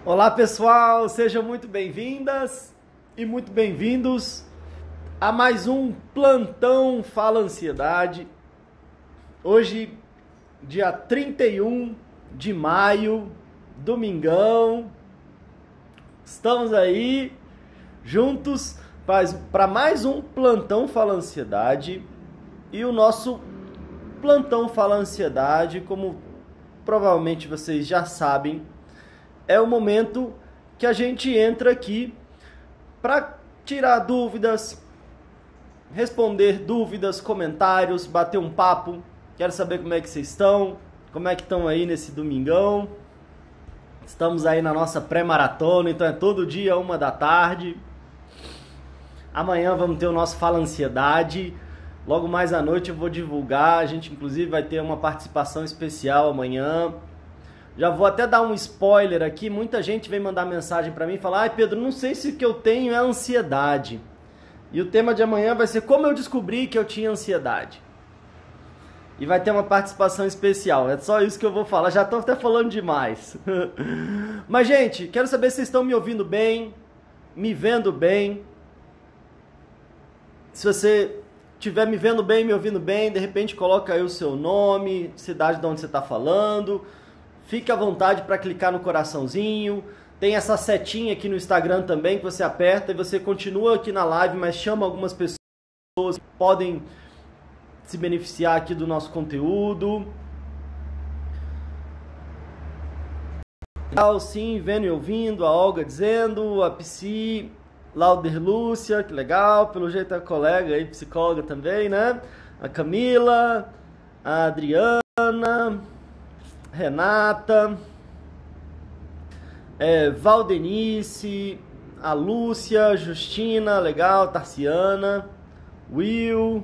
Olá pessoal, sejam muito bem-vindas e muito bem-vindos a mais um Plantão Fala Ansiedade. Hoje, dia 31 de maio, domingão, estamos aí juntos para mais um Plantão Fala Ansiedade. E o nosso Plantão Fala Ansiedade, como provavelmente vocês já sabem, é o momento que a gente entra aqui para tirar dúvidas, responder dúvidas, comentários, bater um papo. Quero saber como é que vocês estão, como é que estão aí nesse domingão. Estamos aí na nossa pré-maratona, então é todo dia 13h. Amanhã vamos ter o nosso Fala Ansiedade. Logo mais à noite eu vou divulgar, a gente inclusive vai ter uma participação especial amanhã. Já vou até dar um spoiler aqui, muita gente vem mandar mensagem para mim e falar: "Ai Pedro, não sei se o que eu tenho é ansiedade". E o tema de amanhã vai ser como eu descobri que eu tinha ansiedade. E vai ter uma participação especial, é só isso que eu vou falar, já estou até falando demais. Mas gente, quero saber se vocês estão me ouvindo bem, me vendo bem. Se você estiver me vendo bem, me ouvindo bem, de repente coloca aí o seu nome, cidade de onde você está falando. Fique à vontade para clicar no coraçãozinho. Tem essa setinha aqui no Instagram também que você aperta e você continua aqui na live, mas chama algumas pessoas que podem se beneficiar aqui do nosso conteúdo. Legal, sim, vendo e ouvindo. A Olga dizendo, a Psi, Lauder Lúcia, que legal. Pelo jeito é colega aí, psicóloga também, né? A Camila, a Adriana, Renata, Valdenice, a Lúcia, Justina, legal, Tarciana, Will.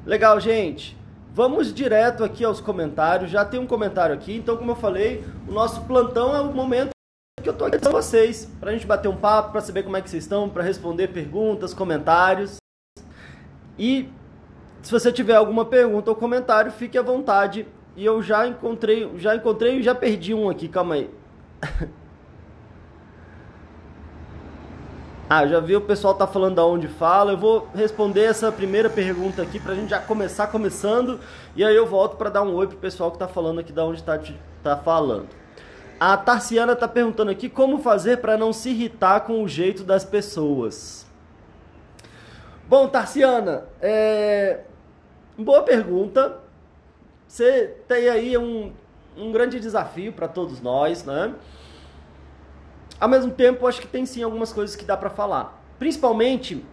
Legal, gente. Vamos direto aqui aos comentários. Já tem um comentário aqui, então como eu falei, o nosso plantão é o momento que eu tô aqui com vocês, pra gente bater um papo, pra saber como é que vocês estão, pra responder perguntas, comentários. E se você tiver alguma pergunta ou comentário, fique à vontade. E eu já encontrei e já perdi um aqui, calma aí. Já vi o pessoal tá falando da onde fala. Eu vou responder essa primeira pergunta aqui pra gente já começar começando. E aí eu volto pra dar um oi pro pessoal que tá falando aqui da onde tá falando. A Tarciana tá perguntando aqui como fazer pra não se irritar com o jeito das pessoas. Bom, Tarciana, boa pergunta. Você tem aí um grande desafio para todos nós, né? Ao mesmo tempo, acho que tem sim algumas coisas que dá para falar. Principalmente,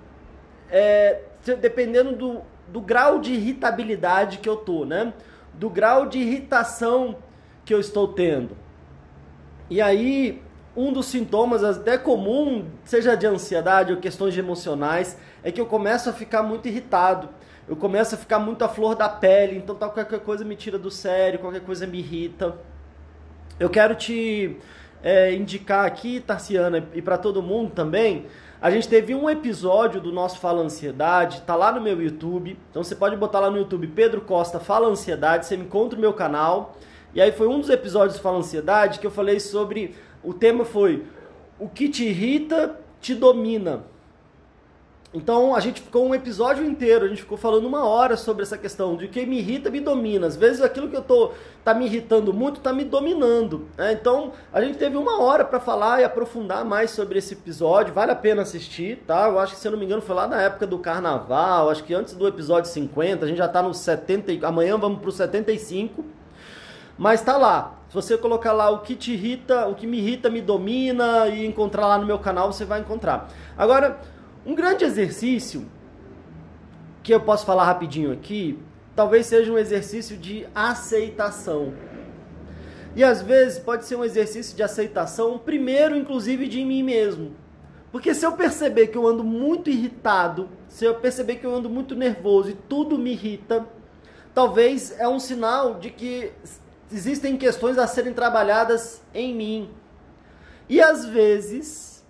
dependendo do grau de irritabilidade que eu tô, né? Do grau de irritação que eu estou tendo. E aí, um dos sintomas até comum, seja de ansiedade ou questões emocionais, é que eu começo a ficar muito irritado. Eu começo a ficar muito à flor da pele, então qualquer coisa me tira do sério, qualquer coisa me irrita. Eu quero te indicar aqui, Tarciana, e para todo mundo também, a gente teve um episódio do nosso Fala Ansiedade, tá lá no meu YouTube, então você pode botar lá no YouTube, Pedro Costa Fala Ansiedade, você me encontra no meu canal, e aí foi um dos episódios do Fala Ansiedade que eu falei sobre, o tema foi, o que te irrita, te domina. Então a gente ficou um episódio inteiro, a gente ficou falando 1 hora sobre essa questão de que me irrita, me domina. Às vezes aquilo que tá me irritando muito, tá me dominando, né? Então a gente teve 1 hora para falar e aprofundar mais sobre esse episódio, vale a pena assistir, tá? Eu acho que, se eu não me engano, foi lá na época do carnaval, acho que antes do episódio 50, a gente já tá no 70, amanhã vamos pro 75, mas tá lá. Se você colocar lá o que te irrita, o que me irrita, me domina e encontrar lá no meu canal, você vai encontrar. Agora, um grande exercício, que eu posso falar rapidinho aqui, talvez seja um exercício de aceitação. E às vezes pode ser um exercício de aceitação, primeiro inclusive de mim mesmo. Porque se eu perceber que eu ando muito irritado, se eu perceber que eu ando muito nervoso e tudo me irrita, talvez é um sinal de que existem questões a serem trabalhadas em mim. E às vezes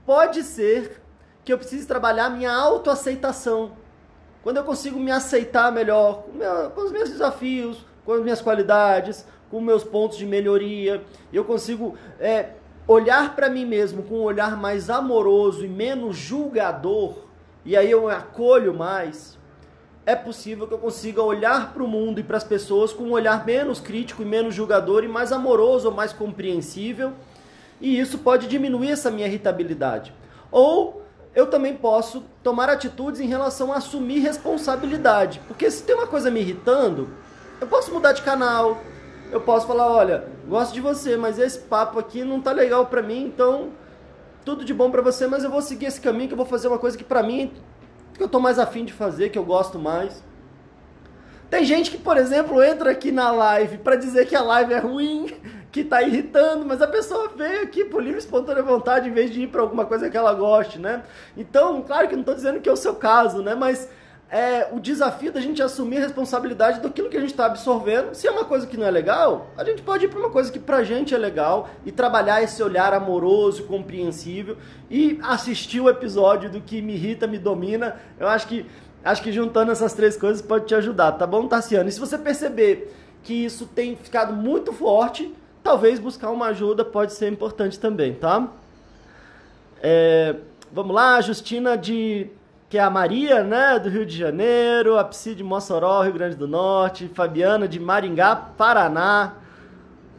pode ser que eu preciso trabalhar minha autoaceitação. Quando eu consigo me aceitar melhor, com os meus desafios, com as minhas qualidades, com meus pontos de melhoria, eu consigo olhar para mim mesmo com um olhar mais amoroso e menos julgador, e aí eu acolho mais, é possível que eu consiga olhar para o mundo e para as pessoas com um olhar menos crítico e menos julgador e mais amoroso ou mais compreensível, e isso pode diminuir essa minha irritabilidade. Ou eu também posso tomar atitudes em relação a assumir responsabilidade, porque se tem uma coisa me irritando, eu posso mudar de canal, eu posso falar, olha, gosto de você, mas esse papo aqui não tá legal pra mim, então tudo de bom pra você, mas eu vou seguir esse caminho, que eu vou fazer uma coisa que pra mim, que eu tô mais afim de fazer, que eu gosto mais. Tem gente que, por exemplo, entra aqui na live pra dizer que a live é ruim, que tá irritando, mas a pessoa veio aqui por livre e espontânea vontade em vez de ir pra alguma coisa que ela goste, né? Então, claro que eu não tô dizendo que é o seu caso, né? Mas o desafio da gente assumir a responsabilidade daquilo que a gente está absorvendo. Se é uma coisa que não é legal, a gente pode ir para uma coisa que pra gente é legal e trabalhar esse olhar amoroso, compreensível e assistir o episódio do Que Me Irrita, Me Domina. Eu acho que juntando essas três coisas pode te ajudar, tá bom, Tarciano? E se você perceber que isso tem ficado muito forte, talvez buscar uma ajuda pode ser importante também, tá? Vamos lá, Justina que é a Maria, né, do Rio de Janeiro, a Psi de Mossoró, Rio Grande do Norte, Fabiana de Maringá, Paraná.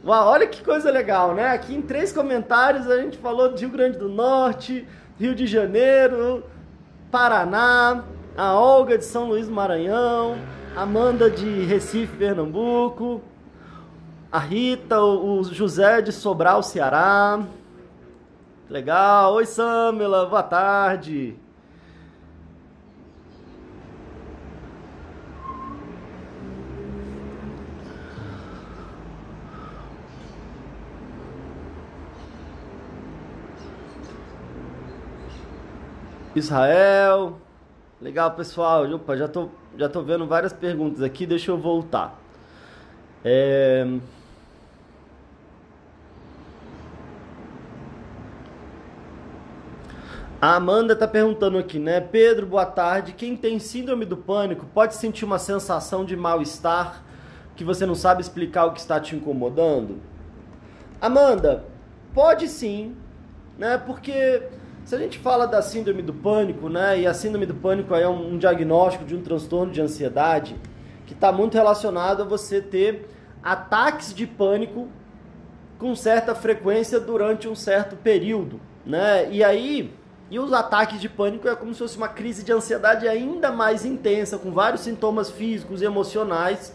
Uau, olha que coisa legal, né? Aqui em 3 comentários a gente falou de Rio Grande do Norte, Rio de Janeiro, Paraná, a Olga de São Luís do Maranhão, Amanda de Recife, Pernambuco, a Rita, o José de Sobral, Ceará. Legal. Oi, Samela, boa tarde. Israel. Legal, pessoal. Opa, já tô vendo várias perguntas aqui, deixa eu voltar. A Amanda tá perguntando aqui, né? Pedro, boa tarde. Quem tem síndrome do pânico pode sentir uma sensação de mal-estar que você não sabe explicar o que está te incomodando? Amanda, pode sim, né? Porque se a gente fala da síndrome do pânico, né? E a síndrome do pânico é um diagnóstico de um transtorno de ansiedade que está muito relacionado a você ter ataques de pânico com certa frequência durante um certo período, né? E os ataques de pânico é como se fosse uma crise de ansiedade ainda mais intensa, com vários sintomas físicos e emocionais,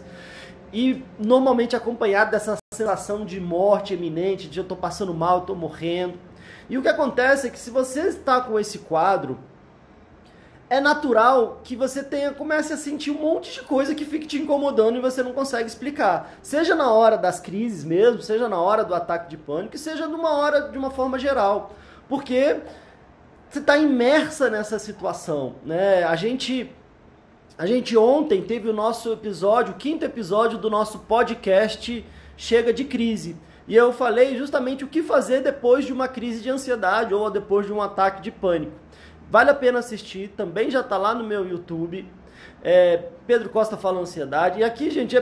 e normalmente acompanhado dessa sensação de morte iminente, de eu estou passando mal, eu estou morrendo. E o que acontece é que se você está com esse quadro, é natural que você comece a sentir um monte de coisa que fique te incomodando e você não consegue explicar. Seja na hora das crises mesmo, seja na hora do ataque de pânico, seja numa hora de uma forma geral. Porque você está imersa nessa situação, né? A gente ontem teve o nosso episódio, o 5º episódio do nosso podcast Chega de Crise. E eu falei justamente o que fazer depois de uma crise de ansiedade ou depois de um ataque de pânico. Vale a pena assistir, também já está lá no meu YouTube. Pedro Costa Fala Ansiedade. E aqui, gente,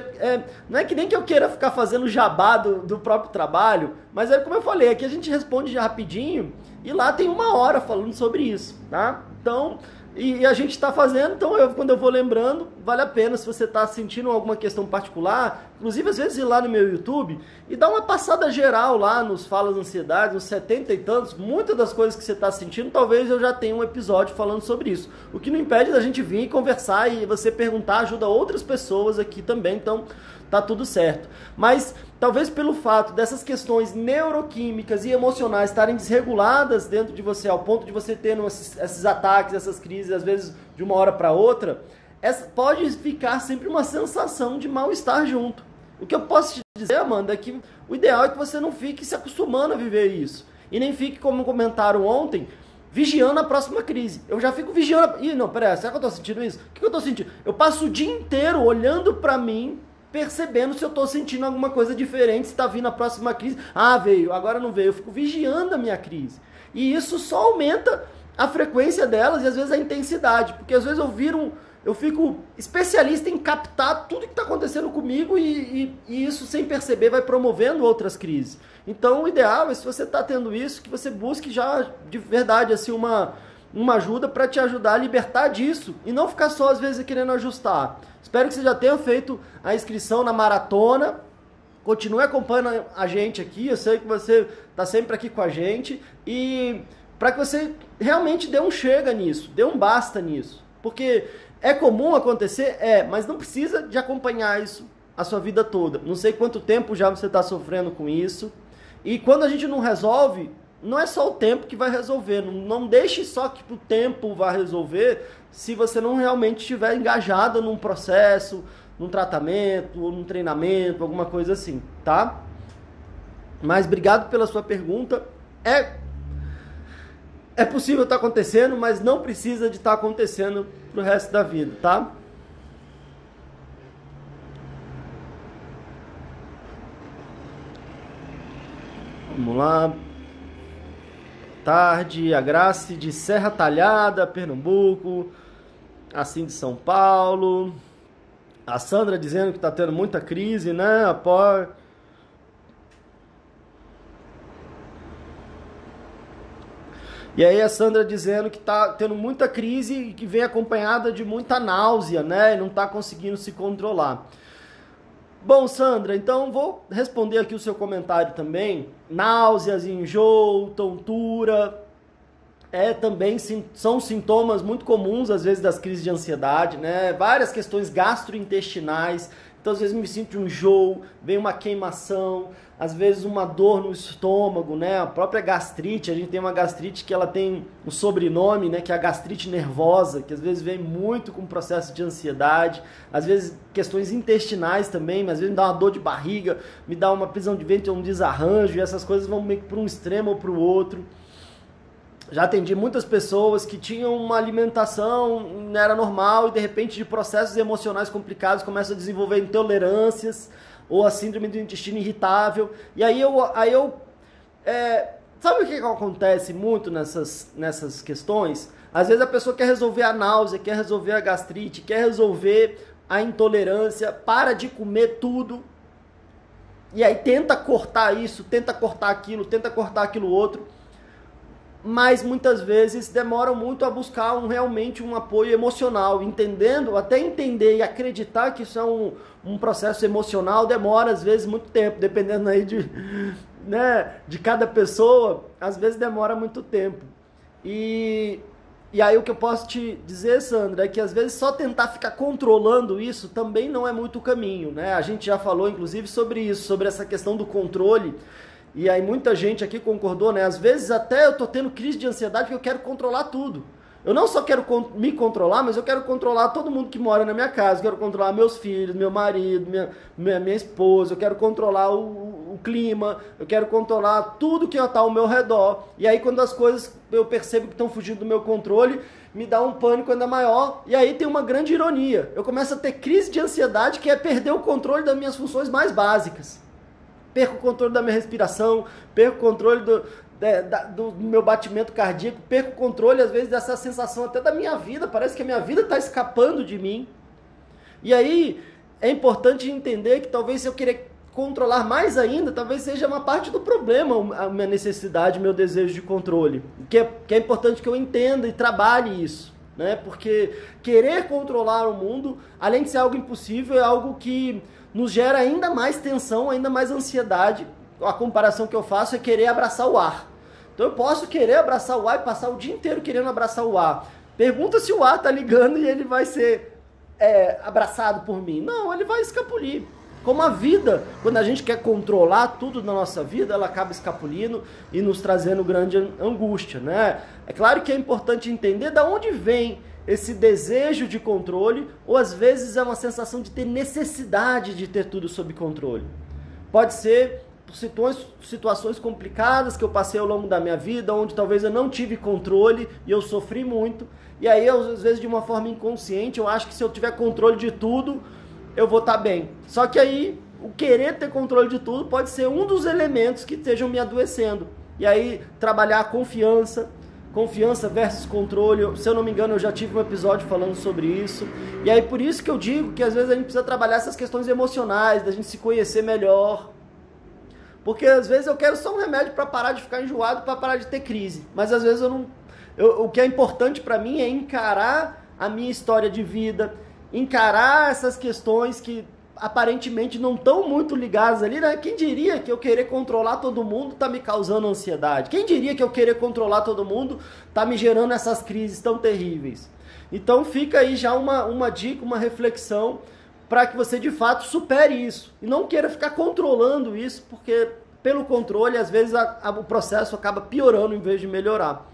não é que nem que eu queira ficar fazendo jabá do próprio trabalho, mas como eu falei, aqui a gente responde rapidinho e lá tem 1 hora falando sobre isso, tá? Então, e a gente está fazendo, então quando eu vou lembrando, vale a pena se você está sentindo alguma questão particular, inclusive às vezes ir lá no meu YouTube e dar uma passada geral lá nos Falas Ansiedade, nos 70 e tantos, muitas das coisas que você está sentindo, talvez eu já tenha um episódio falando sobre isso. O que não impede da gente vir e conversar e você perguntar ajuda outras pessoas aqui também, então tá tudo certo. Mas talvez pelo fato dessas questões neuroquímicas e emocionais estarem desreguladas dentro de você, ao ponto de você ter esses ataques, essas crises, às vezes de uma hora para outra, pode ficar sempre uma sensação de mal-estar junto. O que eu posso te dizer, Amanda, é que o ideal é que você não fique se acostumando a viver isso. E nem fique, como comentaram ontem, vigiando a próxima crise. Eu já fico vigiando. Ih, não, peraí, será que eu tô sentindo isso? O que eu tô sentindo? Eu passo o dia inteiro olhando pra mim, percebendo se eu tô sentindo alguma coisa diferente, se tá vindo a próxima crise. Ah, veio, agora não veio. Eu fico vigiando a minha crise. E isso só aumenta a frequência delas e às vezes a intensidade. Porque às vezes eu fico especialista em captar tudo que está acontecendo comigo e isso, sem perceber, vai promovendo outras crises. Então o ideal é, se você está tendo isso, que você busque já de verdade assim uma ajuda para te ajudar a libertar disso e não ficar só às vezes querendo ajustar. Espero que você já tenha feito a inscrição na maratona. Continue acompanhando a gente aqui, eu sei que você está sempre aqui com a gente e para que você realmente dê um chega nisso, dê um basta nisso. Porque é comum acontecer? Mas não precisa de acompanhar isso a sua vida toda. Não sei quanto tempo já você está sofrendo com isso. E quando a gente não resolve, não é só o tempo que vai resolver. Não deixe só que o tempo vá resolver se você não realmente estiver engajado num processo, num tratamento, ou num treinamento, alguma coisa assim, tá? Mas obrigado pela sua pergunta. É possível estar acontecendo, mas não precisa de estar acontecendo pro resto da vida, tá? Vamos lá. Tarde, a Grace de Serra Talhada, Pernambuco. Assim de São Paulo. A Sandra dizendo que está tendo muita crise, né? E aí a Sandra dizendo que está tendo muita crise e que vem acompanhada de muita náusea, né? E não está conseguindo se controlar. Bom, Sandra, então vou responder aqui o seu comentário também. Náuseas, enjoo, tontura, também são sintomas muito comuns, às vezes, das crises de ansiedade, né? Várias questões gastrointestinais. Então, às vezes, me sinto um enjoo, vem uma queimação, às vezes uma dor no estômago, né? A própria gastrite, a gente tem uma gastrite que ela tem um sobrenome, né? Que é a gastrite nervosa, que às vezes vem muito com o processo de ansiedade. Às vezes, questões intestinais também, mas às vezes me dá uma dor de barriga, me dá uma prisão de ventre, um desarranjo, e essas coisas vão meio que para um extremo ou para o outro. Já atendi muitas pessoas que tinham uma alimentação, não era normal, e de repente de processos emocionais complicados começam a desenvolver intolerâncias ou a síndrome do intestino irritável. E aí sabe o que acontece muito nessas questões? Às vezes a pessoa quer resolver a náusea, quer resolver a gastrite, quer resolver a intolerância, para de comer tudo, e aí tenta cortar isso, tenta cortar aquilo outro, mas muitas vezes demoram muito a buscar realmente um apoio emocional, até entender e acreditar que isso é um processo emocional, demora às vezes muito tempo, dependendo aí de cada pessoa, às vezes demora muito tempo. E aí o que eu posso te dizer, Sandra, é que às vezes só tentar ficar controlando isso também não é muito o caminho, né? A gente já falou inclusive sobre isso, sobre essa questão do controle. E aí muita gente aqui concordou, né? Às vezes até eu tô tendo crise de ansiedade porque eu quero controlar tudo. Eu não só quero me controlar, mas eu quero controlar todo mundo que mora na minha casa. Eu quero controlar meus filhos, meu marido, minha esposa. Eu quero controlar o clima. Eu quero controlar tudo que está ao meu redor. E aí quando as coisas eu percebo que estão fugindo do meu controle, me dá um pânico ainda maior. E aí tem uma grande ironia. Eu começo a ter crise de ansiedade, que é perder o controle das minhas funções mais básicas. Perco o controle da minha respiração, perco o controle do meu batimento cardíaco, perco o controle, às vezes, dessa sensação até da minha vida. Parece que a minha vida está escapando de mim. E aí, é importante entender que talvez se eu querer controlar mais ainda, talvez seja uma parte do problema a minha necessidade, meu desejo de controle. Que é importante que eu entenda e trabalhe isso, né? Porque querer controlar o mundo, além de ser algo impossível, é algo que nos gera ainda mais tensão, ainda mais ansiedade. A comparação que eu faço é querer abraçar o ar. Então eu posso querer abraçar o ar e passar o dia inteiro querendo abraçar o ar. Pergunta se o ar está ligando e ele vai ser abraçado por mim. Não, ele vai escapulir. Como a vida, quando a gente quer controlar tudo na nossa vida, ela acaba escapulindo e nos trazendo grande angústia, né? É claro que é importante entender de onde vem esse desejo de controle, ou às vezes é uma sensação de ter necessidade de ter tudo sob controle. Pode ser situações complicadas que eu passei ao longo da minha vida, onde talvez eu não tive controle e eu sofri muito, e aí às vezes de uma forma inconsciente eu acho que se eu tiver controle de tudo, eu vou estar bem. Só que aí o querer ter controle de tudo pode ser um dos elementos que estejam me adoecendo. E aí trabalhar a confiança versus controle. Se eu não me engano, eu já tive um episódio falando sobre isso. E aí por isso que eu digo que às vezes a gente precisa trabalhar essas questões emocionais, da gente se conhecer melhor. Porque às vezes eu quero só um remédio para parar de ficar enjoado, para parar de ter crise. Mas às vezes eu não... o que é importante para mim é encarar a minha história de vida, encarar essas questões que aparentemente não estão muito ligadas ali, né? Quem diria que eu querer controlar todo mundo tá me causando ansiedade? Quem diria que eu querer controlar todo mundo tá me gerando essas crises tão terríveis? Então fica aí já uma dica, uma reflexão para que você de fato supere isso. E não queira ficar controlando isso, porque pelo controle, às vezes o processo acaba piorando em vez de melhorar.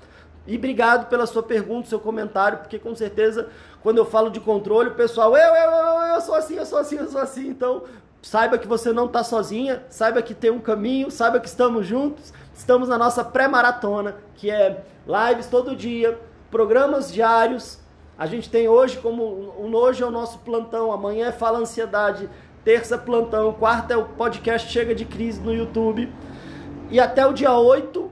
E obrigado pela sua pergunta, seu comentário, porque com certeza quando eu falo de controle, o pessoal, eu sou assim, eu sou assim, eu sou assim. Então, saiba que você não está sozinha, saiba que tem um caminho, saiba que estamos juntos. Estamos na nossa pré-maratona, que é lives todo dia, programas diários. A gente tem hoje, hoje é o nosso plantão, amanhã é Fala Ansiedade, terça plantão, quarta é o podcast Chega de Crise no YouTube. E até o dia 8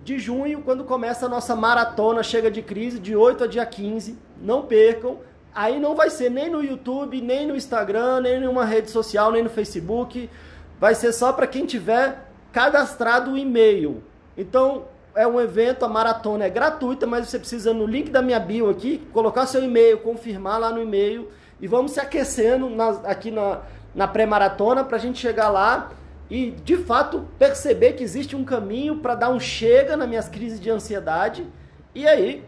de junho, quando começa a nossa maratona Chega de Crise, de 8 a dia 15, não percam. Aí não vai ser nem no YouTube, nem no Instagram, nem em nenhuma rede social, nem no Facebook. Vai ser só para quem tiver cadastrado o e-mail. Então, é um evento, a maratona é gratuita, mas você precisa, no link da minha bio aqui, colocar seu e-mail, confirmar lá no e-mail, e vamos se aquecendo aqui na pré-maratona para a gente chegar lá e, de fato, perceber que existe um caminho para dar um chega nas minhas crises de ansiedade. E aí,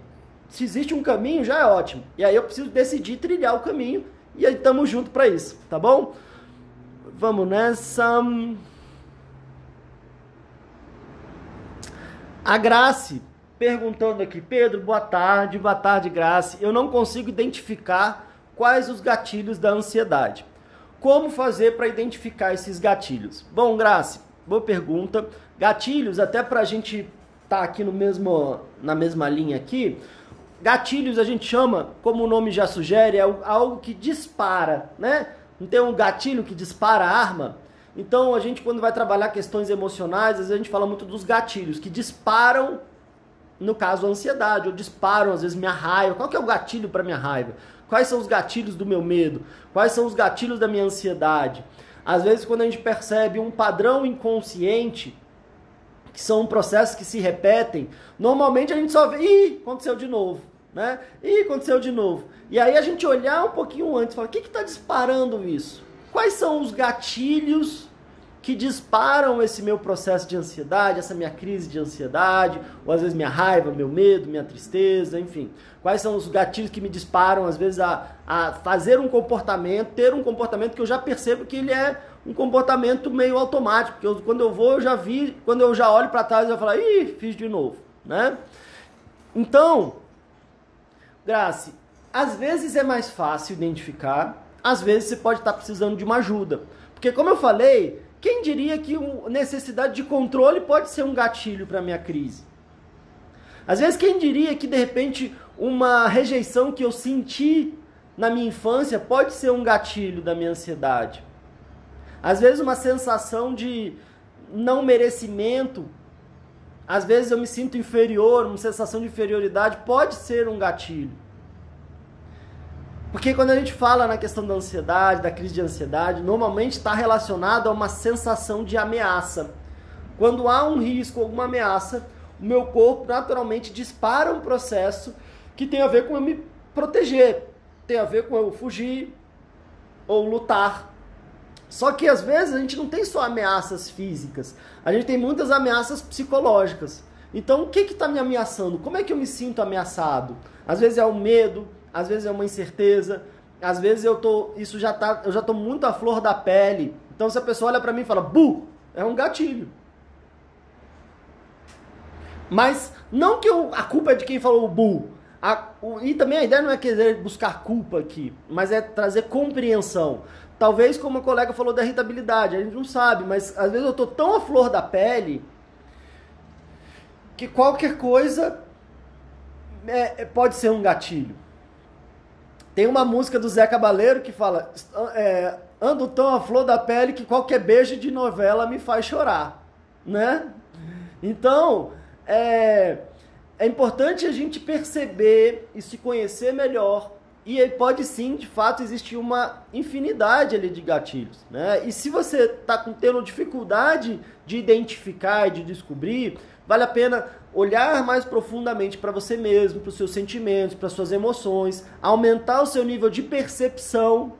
se existe um caminho, já é ótimo. E aí eu preciso decidir trilhar o caminho, e aí estamos juntos para isso, tá bom? Vamos nessa. A Grace perguntando aqui, Pedro, boa tarde, Grace. Eu não consigo identificar quais os gatilhos da ansiedade. Como fazer para identificar esses gatilhos? Bom, Grace, boa pergunta. Gatilhos, até para a gente estar aqui na mesma linha aqui, gatilhos a gente chama, como o nome já sugere, é algo que dispara, né? Não tem um gatilho que dispara a arma? Então, a gente, quando vai trabalhar questões emocionais, às vezes a gente fala muito dos gatilhos, que disparam, no caso, a ansiedade, ou disparam, às vezes, minha raiva. Qual que é o gatilho para minha raiva? Quais são os gatilhos do meu medo? Quais são os gatilhos da minha ansiedade? Às vezes, quando a gente percebe um padrão inconsciente, que são processos que se repetem, normalmente a gente só vê, ih, aconteceu de novo, né? Ih, aconteceu de novo. E aí a gente olhar um pouquinho antes, falar, o que está disparando isso? Quais são os gatilhos que disparam esse meu processo de ansiedade, essa minha crise de ansiedade, ou às vezes minha raiva, meu medo, minha tristeza, enfim. Quais são os gatilhos que me disparam, às vezes, a fazer um comportamento, ter um comportamento que eu já percebo que ele é um comportamento meio automático, porque quando eu vou, eu já vi, quando eu já olho para trás, eu falo, ih, fiz de novo, né? Então, Grace, às vezes é mais fácil identificar, às vezes você pode estar precisando de uma ajuda. Porque, como eu falei, quem diria que necessidade de controle pode ser um gatilho para a minha crise? Às vezes, quem diria que, de repente, uma rejeição que eu senti na minha infância pode ser um gatilho da minha ansiedade? Às vezes, uma sensação de não merecimento, às vezes eu me sinto inferior, uma sensação de inferioridade pode ser um gatilho. Porque quando a gente fala na questão da ansiedade, da crise de ansiedade, normalmente está relacionado a uma sensação de ameaça. Quando há um risco, alguma ameaça, o meu corpo naturalmente dispara um processo que tem a ver com eu me proteger, tem a ver com eu fugir ou lutar. Só que às vezes a gente não tem só ameaças físicas, a gente tem muitas ameaças psicológicas. Então o que está me ameaçando? Como é que eu me sinto ameaçado? Às vezes é o medo, às vezes é uma incerteza, às vezes eu já tô muito à flor da pele. Então se a pessoa olha para mim e fala, bu, é um gatilho. Mas não que a culpa é de quem falou o bu. E também a ideia não é querer buscar culpa aqui, mas é trazer compreensão. Talvez, como a colega falou da irritabilidade, a gente não sabe, mas às vezes eu tô tão à flor da pele que qualquer coisa pode ser um gatilho. Tem uma música do Zé Cabaleiro que fala, ando tão à flor da pele que qualquer beijo de novela me faz chorar, né? Então, é importante a gente perceber e se conhecer melhor E aí pode sim, de fato, existir uma infinidade ali de gatilhos, né? E se você está tendo dificuldade de identificar e de descobrir, vale a pena olhar mais profundamente para você mesmo, para os seus sentimentos, para as suas emoções, aumentar o seu nível de percepção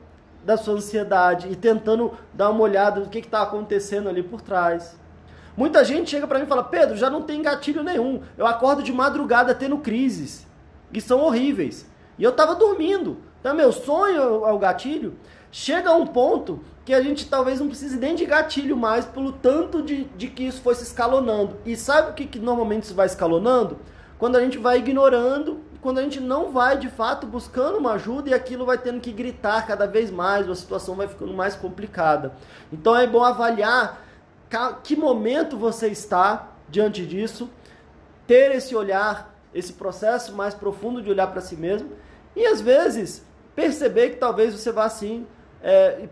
da sua ansiedade e tentando dar uma olhada no que está acontecendo ali por trás. Muita gente chega para mim e fala: Pedro, já não tem gatilho nenhum, eu acordo de madrugada tendo crises, que são horríveis. E eu estava dormindo. Então, meu sonho é o gatilho. Chega a um ponto que a gente talvez não precise nem de gatilho mais, pelo tanto de que isso foi se escalonando. E sabe o que normalmente isso vai escalonando? Quando a gente vai ignorando, quando a gente não vai, de fato, buscando uma ajuda, e aquilo vai tendo que gritar cada vez mais, a situação vai ficando mais complicada. Então é bom avaliar que momento você está diante disso, ter esse olhar, esse processo mais profundo de olhar para si mesmo, e às vezes perceber que talvez você vá assim,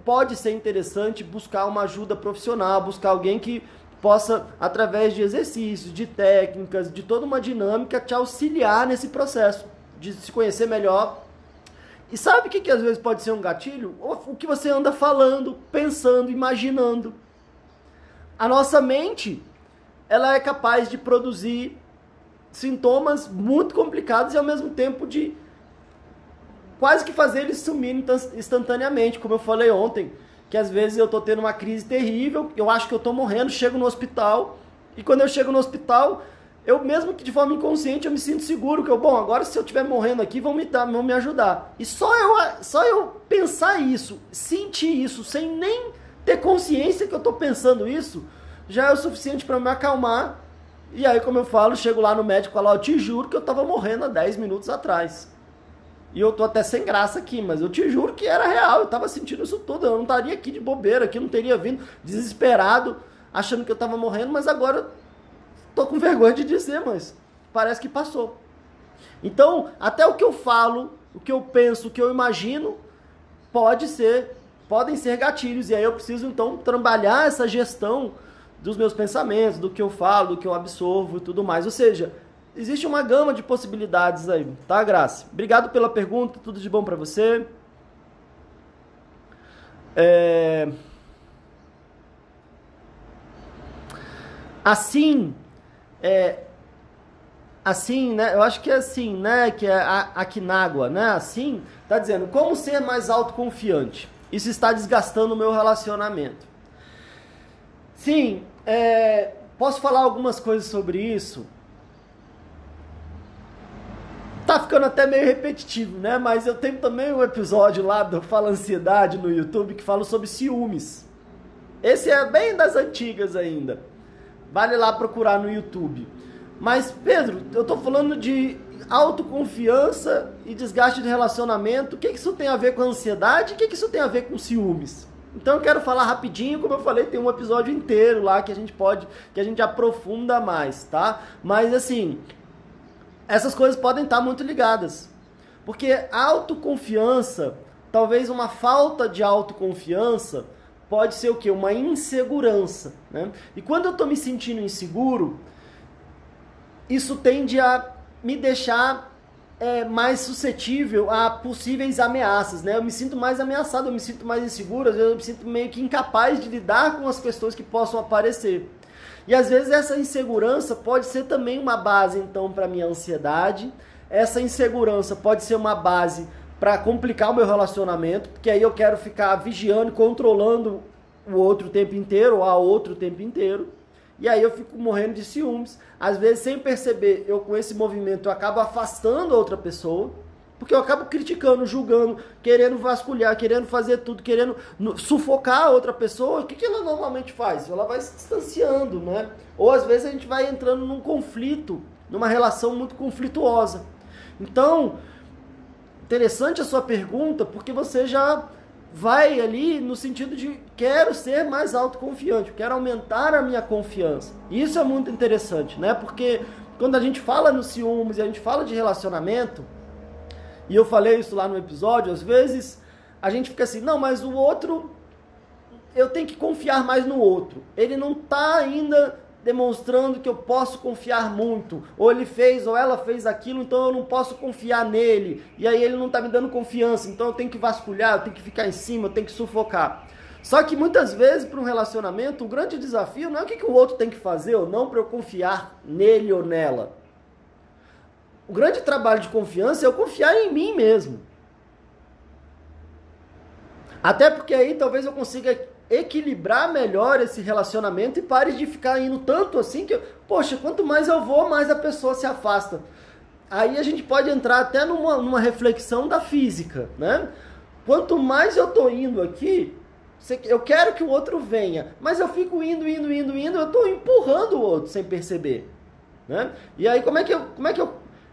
pode ser interessante buscar uma ajuda profissional, buscar alguém que possa, através de exercícios, de técnicas, de toda uma dinâmica, te auxiliar nesse processo, de se conhecer melhor. E sabe o que às vezes pode ser um gatilho? O que você anda falando, pensando, imaginando. A nossa mente, ela é capaz de produzir sintomas muito complicados e ao mesmo tempo de quase que fazer eles sumirem instantaneamente, como eu falei ontem, que às vezes eu tô tendo uma crise terrível, eu acho que eu tô morrendo, chego no hospital, e quando eu chego no hospital, eu mesmo que de forma inconsciente, eu me sinto seguro, que agora se eu estiver morrendo aqui, vão me ajudar. E só eu pensar isso, sentir isso, sem nem ter consciência que eu tô pensando isso, já é o suficiente para me acalmar. E aí, como eu falo, chego lá no médico e falo: eu te juro que eu tava morrendo há 10 minutos atrás. E eu tô até sem graça aqui, mas eu te juro que era real, eu tava sentindo isso tudo, eu não estaria aqui de bobeira, aqui não teria vindo desesperado, achando que eu tava morrendo, mas agora eu tô com vergonha de dizer, mas parece que passou. Então, até o que eu falo, o que eu penso, o que eu imagino, podem ser gatilhos, e aí eu preciso então trabalhar essa gestão dos meus pensamentos, do que eu falo, do que eu absorvo e tudo mais. Ou seja, existe uma gama de possibilidades aí, tá, Graça? Obrigado pela pergunta, tudo de bom pra você. Assim, né? Eu acho que é assim, né? Que é a Kinágua, né? Assim, tá dizendo: como ser mais autoconfiante? Isso está desgastando o meu relacionamento. Sim, posso falar algumas coisas sobre isso? Tá ficando até meio repetitivo, né? Mas eu tenho também um episódio lá do Fala Ansiedade no YouTube que fala sobre ciúmes. Esse é bem das antigas ainda. Vale lá procurar no YouTube. Mas, Pedro, eu tô falando de autoconfiança e desgaste de relacionamento. O que isso tem a ver com a ansiedade? O que isso tem a ver com ciúmes? Então eu quero falar rapidinho, como eu falei, tem um episódio inteiro lá que a gente aprofunda mais, tá? Mas assim, essas coisas podem estar muito ligadas. Porque a autoconfiança, talvez uma falta de autoconfiança, pode ser o quê? Uma insegurança, né? E quando eu estou me sentindo inseguro, isso tende a me deixar mais suscetível a possíveis ameaças, né? Eu me sinto mais ameaçado, eu me sinto mais inseguro, às vezes eu me sinto meio que incapaz de lidar com as questões que possam aparecer. E às vezes essa insegurança pode ser também uma base, então, para minha ansiedade. Essa insegurança pode ser uma base para complicar o meu relacionamento, porque aí eu quero ficar vigiando e controlando o outro o tempo inteiro, ou a outro o tempo inteiro. E aí eu fico morrendo de ciúmes. Às vezes, sem perceber, eu com esse movimento eu acabo afastando a outra pessoa, porque eu acabo criticando, julgando, querendo vasculhar, querendo fazer tudo, querendo sufocar a outra pessoa. O que ela normalmente faz? Ela vai se distanciando, né? Ou às vezes a gente vai entrando num conflito, numa relação muito conflituosa. Então, interessante a sua pergunta, porque você já vai ali no sentido de quero ser mais autoconfiante, quero aumentar a minha confiança. Isso é muito interessante, né? Porque quando a gente fala no ciúmes e a gente fala de relacionamento, e eu falei isso lá no episódio, às vezes a gente fica assim: não, mas o outro, eu tenho que confiar mais no outro. Ele não está ainda demonstrando que eu posso confiar muito, ou ele fez ou ela fez aquilo, então eu não posso confiar nele, e aí ele não está me dando confiança, então eu tenho que vasculhar, eu tenho que ficar em cima, eu tenho que sufocar. Só que muitas vezes para um relacionamento, o grande desafio não é o que o outro tem que fazer ou não para eu confiar nele ou nela. O grande trabalho de confiança é eu confiar em mim mesmo. Até porque aí talvez eu consiga equilibrar melhor esse relacionamento e pare de ficar indo tanto assim que, poxa, quanto mais eu vou, mais a pessoa se afasta. Aí a gente pode entrar até numa reflexão da física, né? Quanto mais eu tô indo aqui, eu quero que o outro venha, mas eu fico indo, eu tô empurrando o outro sem perceber, né? E aí como é que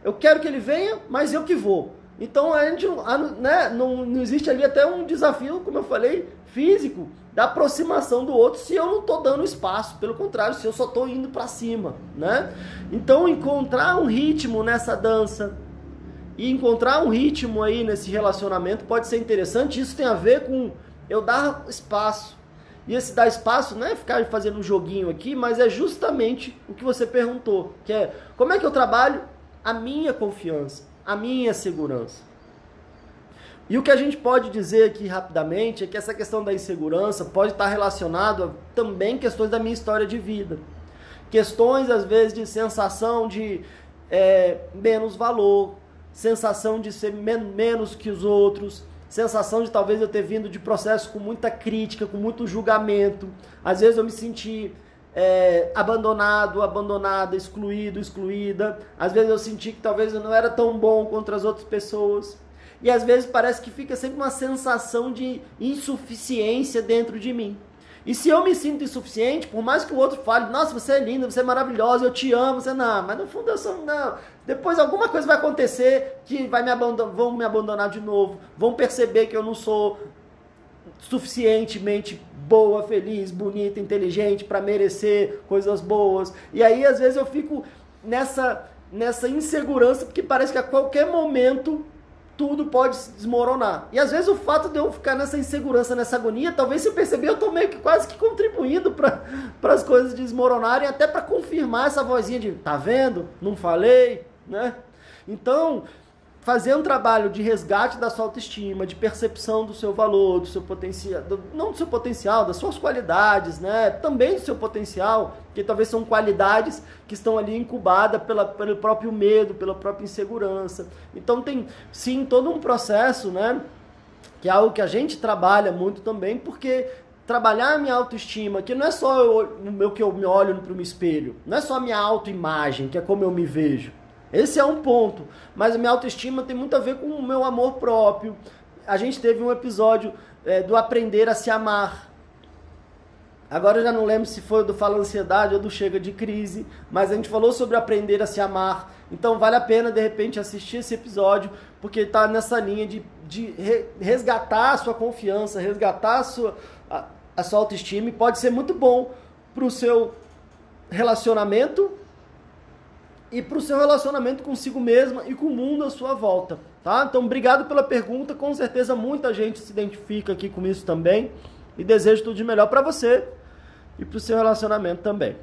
eu quero que ele venha, mas eu que vou. Então a gente, né, não existe ali até um desafio, como eu falei, físico, da aproximação do outro se eu não estou dando espaço. Pelo contrário, se eu só estou indo para cima, né? Então encontrar um ritmo nessa dança e encontrar um ritmo aí nesse relacionamento pode ser interessante. Isso tem a ver com eu dar espaço. E esse dar espaço não é ficar fazendo um joguinho aqui, mas é justamente o que você perguntou, que é como é que eu trabalho a minha confiança, a minha segurança. E o que a gente pode dizer aqui rapidamente é que essa questão da insegurança pode estar relacionado a também questões da minha história de vida. Questões, às vezes, de sensação de menos valor, sensação de ser menos que os outros, sensação de talvez eu ter vindo de processos com muita crítica, com muito julgamento. Às vezes eu me senti abandonado, abandonada, excluído, excluída. Às vezes eu senti que talvez eu não era tão bom contra as outras pessoas. E às vezes parece que fica sempre uma sensação de insuficiência dentro de mim. E se eu me sinto insuficiente, por mais que o outro fale, nossa, você é linda, você é maravilhosa, eu te amo, você não, mas no fundo eu sou, não. Depois alguma coisa vai acontecer que vão me abandonar de novo, vão perceber que eu não sou suficientemente boa, feliz, bonita, inteligente para merecer coisas boas. E aí às vezes eu fico nessa insegurança, porque parece que a qualquer momento tudo pode se desmoronar. E às vezes o fato de eu ficar nessa insegurança, nessa agonia, talvez se eu perceber, eu estou meio que quase que contribuindo para as coisas desmoronarem, até para confirmar essa vozinha de, tá vendo? Não falei, né? Então, fazer um trabalho de resgate da sua autoestima, de percepção do seu valor, do seu potencial, não do seu potencial, das suas qualidades, né? Também do seu potencial, que talvez são qualidades que estão ali incubadas pelo próprio medo, pela própria insegurança. Então tem, sim, todo um processo, né? Que é algo que a gente trabalha muito também, porque trabalhar a minha autoestima, que não é só que eu me olho para o espelho, não é só a minha autoimagem, que é como eu me vejo. Esse é um ponto, mas a minha autoestima tem muito a ver com o meu amor próprio. A gente teve um episódio do aprender a se amar. Agora eu já não lembro se foi do Fala Ansiedade ou do Chega de Crise, mas a gente falou sobre aprender a se amar. Então vale a pena, de repente, assistir esse episódio, porque está nessa linha de resgatar a sua confiança, resgatar a sua autoestima, e pode ser muito bom para o seu relacionamento e para o seu relacionamento consigo mesma e com o mundo à sua volta, tá? Então, obrigado pela pergunta, com certeza muita gente se identifica aqui com isso também, e desejo tudo de melhor para você e para o seu relacionamento também.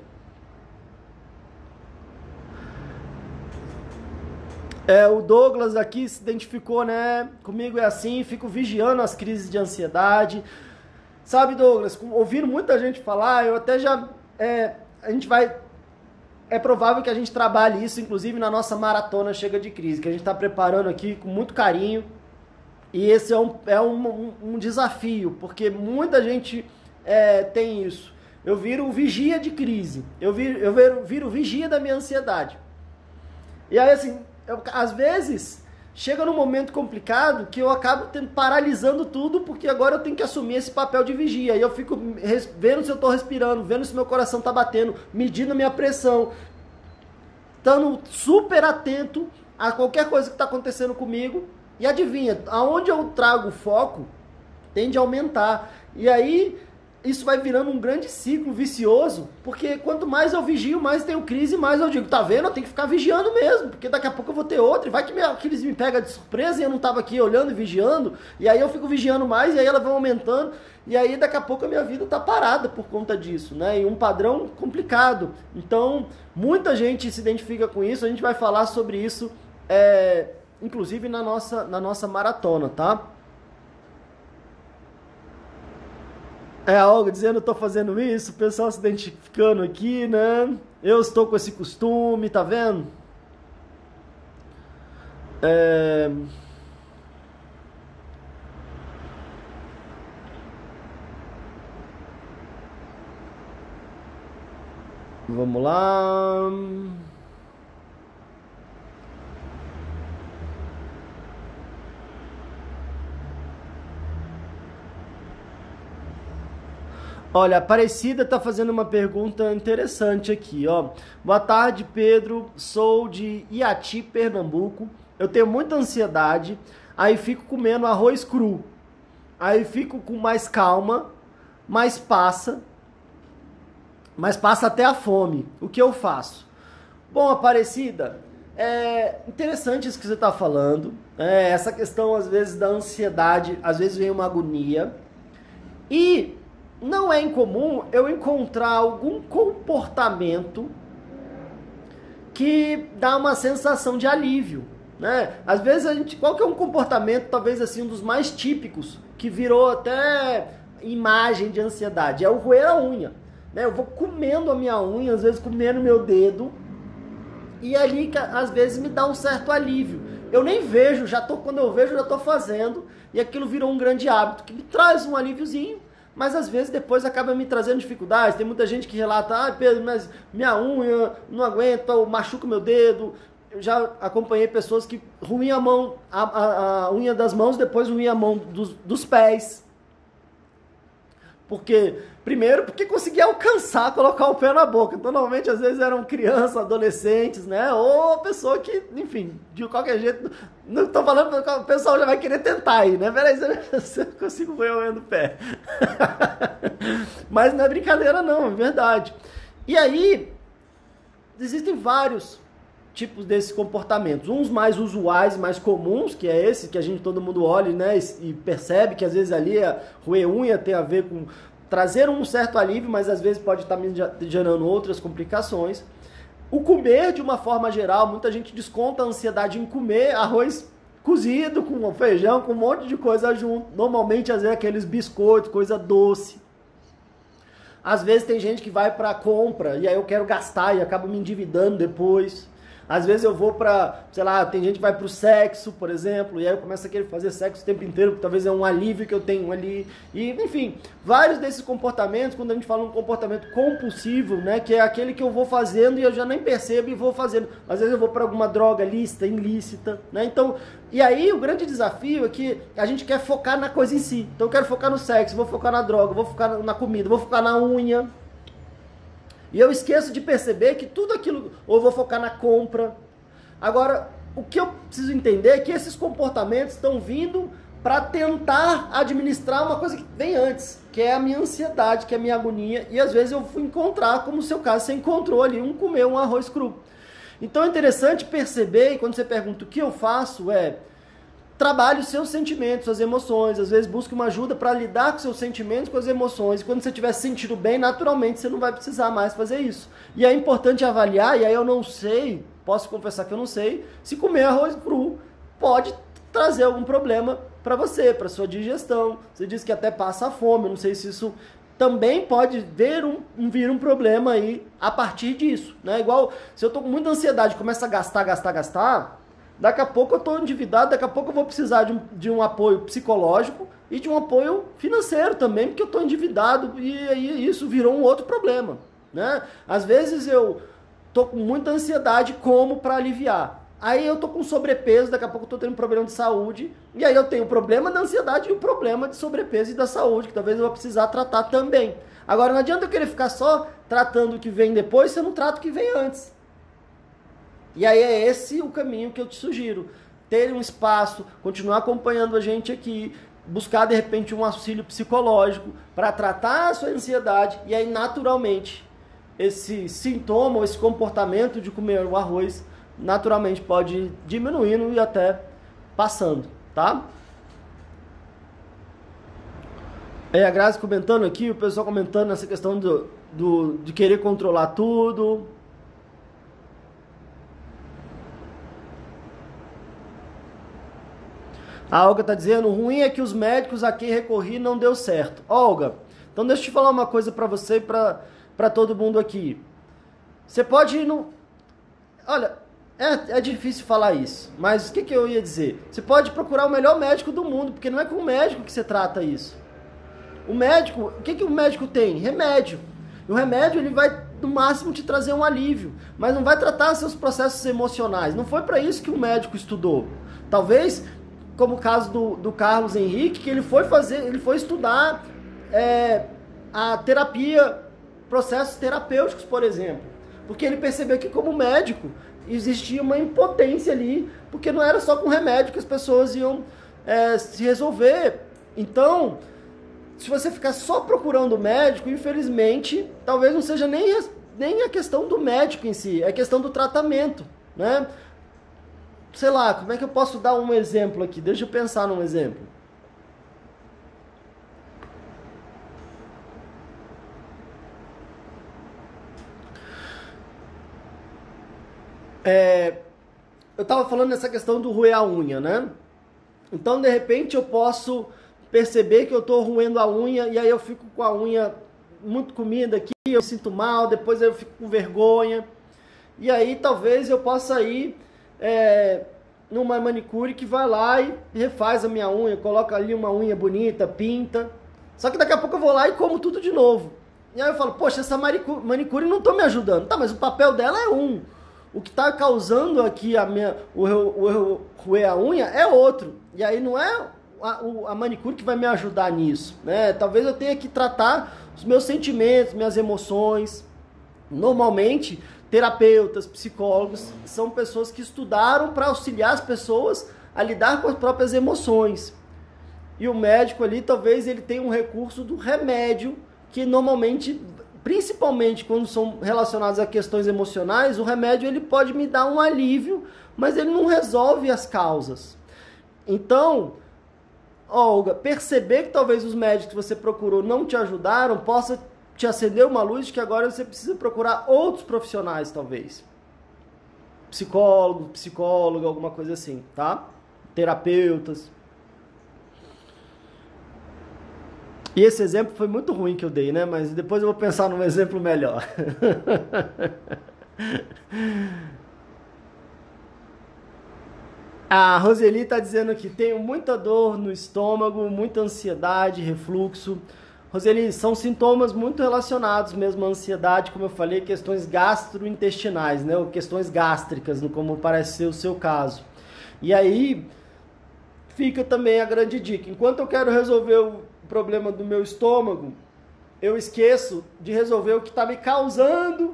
O Douglas aqui se identificou, né? Comigo é assim, fico vigiando as crises de ansiedade. Sabe, Douglas, ouvindo muita gente falar, eu até já... a gente vai... É provável que a gente trabalhe isso, inclusive, na nossa maratona Chega de Crise, que a gente está preparando aqui com muito carinho. E esse é um desafio, porque muita gente tem isso. Eu viro o vigia de crise, eu viro o vigia da minha ansiedade. E aí, assim, às vezes, chega num momento complicado que eu acabo paralisando tudo, porque agora eu tenho que assumir esse papel de vigia. E eu fico vendo se eu estou respirando, vendo se meu coração está batendo, medindo a minha pressão, estando super atento a qualquer coisa que está acontecendo comigo. E adivinha, aonde eu trago o foco tende a aumentar. E aí isso vai virando um grande ciclo vicioso, porque quanto mais eu vigio, mais tenho crise, mais eu digo, tá vendo? Eu tenho que ficar vigiando mesmo, porque daqui a pouco eu vou ter outra, e vai que a crise me pega de surpresa e eu não tava aqui olhando e vigiando, e aí eu fico vigiando mais, e aí ela vai aumentando, e aí daqui a pouco a minha vida tá parada por conta disso, né? E um padrão complicado. Então, muita gente se identifica com isso, a gente vai falar sobre isso, inclusive na nossa maratona, tá? Algo dizendo, eu tô fazendo isso, o pessoal se identificando aqui, né? Eu estou com esse costume, tá vendo? Vamos lá. Olha, a Aparecida está fazendo uma pergunta interessante aqui, ó. Boa tarde, Pedro. Sou de Iati, Pernambuco. Eu tenho muita ansiedade, aí fico comendo arroz cru. Aí fico com mais calma, mas passa até a fome. O que eu faço? Bom, Aparecida, é interessante isso que você está falando. Essa questão, às vezes, da ansiedade, às vezes vem uma agonia. E não é incomum eu encontrar algum comportamento que dá uma sensação de alívio, né? Às vezes qual que é um comportamento, talvez assim, um dos mais típicos, que virou até imagem de ansiedade? É o roer a unha, né? Eu vou comendo a minha unha, às vezes comendo meu dedo, e ali, às vezes, me dá um certo alívio. Eu nem vejo, quando eu vejo, já estou fazendo, e aquilo virou um grande hábito, que me traz um alíviozinho, mas às vezes depois acaba me trazendo dificuldades. Tem muita gente que relata, Pedro, mas minha unha não aguenta, ou machuca meu dedo. Eu já acompanhei pessoas que ruíam a mão, a unha das mãos, depois ruíam a mão dos pés. Primeiro, porque conseguia alcançar, colocar o pé na boca. Então, normalmente, às vezes eram crianças, adolescentes, né? Ou pessoa que, enfim, de qualquer jeito, não estou falando, o pessoal já vai querer tentar aí, né? Peraí, você não consigo ver o do pé. Mas não é brincadeira não, é verdade. E aí, existem vários tipos desses comportamentos. Uns mais usuais, mais comuns, que é esse que todo mundo olha, né, e percebe que às vezes ali a roer unha tem a ver com trazer um certo alívio, mas às vezes pode estar gerando outras complicações. O comer, de uma forma geral, muita gente desconta a ansiedade em comer arroz cozido, com feijão, com um monte de coisa junto. Normalmente, às vezes, aqueles biscoitos, coisa doce. Às vezes tem gente que vai para compra e aí eu quero gastar e acabo me endividando depois. Às vezes eu vou pra, sei lá, tem gente que vai pro sexo, por exemplo, e aí eu começo a querer fazer sexo o tempo inteiro, porque talvez é um alívio que eu tenho ali. E, enfim, vários desses comportamentos, quando a gente fala um comportamento compulsivo, né, que é aquele que eu vou fazendo e eu já nem percebo e vou fazendo. Às vezes eu vou para alguma droga lícita, ilícita, né? Então, e aí o grande desafio é que a gente quer focar na coisa em si. Então eu quero focar no sexo, vou focar na droga, vou focar na comida, vou focar na unha. E eu esqueço de perceber que tudo aquilo, ou vou focar na compra. Agora, o que eu preciso entender é que esses comportamentos estão vindo para tentar administrar uma coisa que vem antes, que é a minha ansiedade, que é a minha agonia, e às vezes eu fui encontrar, como no seu caso, você encontrou ali, comer um arroz cru. Então é interessante perceber, e quando você pergunta o que eu faço, trabalhe os seus sentimentos, suas emoções. Às vezes busque uma ajuda para lidar com seus sentimentos, com as emoções. E quando você estiver se sentindo bem, naturalmente você não vai precisar mais fazer isso. E é importante avaliar, e aí eu não sei, posso confessar que eu não sei, se comer arroz cru pode trazer algum problema para você, para sua digestão. Você diz que até passa fome, eu não sei se isso também pode vir um problema aí a partir disso, né? Igual, se eu estou com muita ansiedade e começo a gastar, daqui a pouco eu estou endividado, daqui a pouco eu vou precisar de um apoio psicológico e de um apoio financeiro também, porque eu estou endividado e aí isso virou um outro problema, né? Às vezes eu estou com muita ansiedade, como para aliviar. Aí eu estou com sobrepeso, daqui a pouco eu estou tendo problema de saúde, e aí eu tenho o problema da ansiedade e o problema de sobrepeso e da saúde, que talvez eu vou precisar tratar também. Agora não adianta eu querer ficar só tratando o que vem depois, se eu não trato o que vem antes. E aí é esse o caminho que eu te sugiro. Ter um espaço, continuar acompanhando a gente aqui, buscar de repente um auxílio psicológico para tratar a sua ansiedade, e aí naturalmente esse sintoma ou esse comportamento de comer o arroz naturalmente pode ir diminuindo e até passando, tá? A Grazi comentando aqui, o pessoal comentando essa questão de querer controlar tudo. A Olga está dizendo, o ruim é que os médicos a quem recorri não deu certo. Olga, então deixa eu te falar uma coisa para você e para todo mundo aqui. Você pode ir no... Olha, é difícil falar isso, mas o que eu ia dizer? Você pode procurar o melhor médico do mundo, porque não é com o médico que você trata isso. O médico, o que o médico tem? Remédio. E o remédio, ele vai, no máximo, te trazer um alívio, mas não vai tratar seus processos emocionais. Não foi para isso que o médico estudou. Talvez, como o caso do Carlos Henrique, que ele foi estudar a terapia, processos terapêuticos, por exemplo. Porque ele percebeu que, como médico, existia uma impotência ali, porque não era só com remédio que as pessoas iam se resolver. Então, se você ficar só procurando o médico, infelizmente, talvez não seja nem a questão do médico em si, é a questão do tratamento, né? Sei lá, como é que eu posso dar um exemplo aqui? Deixa eu pensar num exemplo. Eu estava falando nessa questão do roer a unha, né? Então, de repente, eu posso perceber que eu estou roendo a unha e aí eu fico com a unha muito comida aqui, eu me sinto mal, depois eu fico com vergonha. E aí, talvez eu possa ir numa manicure que vai lá e refaz a minha unha, coloca ali uma unha bonita, pinta. Só que daqui a pouco eu vou lá e como tudo de novo. E aí eu falo, poxa, essa manicure não está me ajudando. Tá, mas o papel dela é um. O que está causando aqui o roer a unha é outro. E aí não é a manicure que vai me ajudar nisso, né? Talvez eu tenha que tratar os meus sentimentos, minhas emoções. Normalmente, terapeutas, psicólogos são pessoas que estudaram para auxiliar as pessoas a lidar com as próprias emoções. E o médico ali, talvez ele tenha um recurso do remédio, que normalmente, principalmente quando são relacionados a questões emocionais, o remédio ele pode me dar um alívio, mas ele não resolve as causas. Então, Olga, perceber que talvez os médicos que você procurou não te ajudaram, possa te acender uma luz de que agora você precisa procurar outros profissionais, talvez. Psicólogo, psicóloga, alguma coisa assim, tá? Terapeutas. E esse exemplo foi muito ruim que eu dei, né? Mas depois eu vou pensar num exemplo melhor. A Roseli está dizendo aqui, tenho muita dor no estômago, muita ansiedade, refluxo. Roseli, são sintomas muito relacionados mesmo à ansiedade, como eu falei, questões gastrointestinais, né? Ou questões gástricas, como parece ser o seu caso. E aí, fica também a grande dica. Enquanto eu quero resolver o problema do meu estômago, eu esqueço de resolver o que está me causando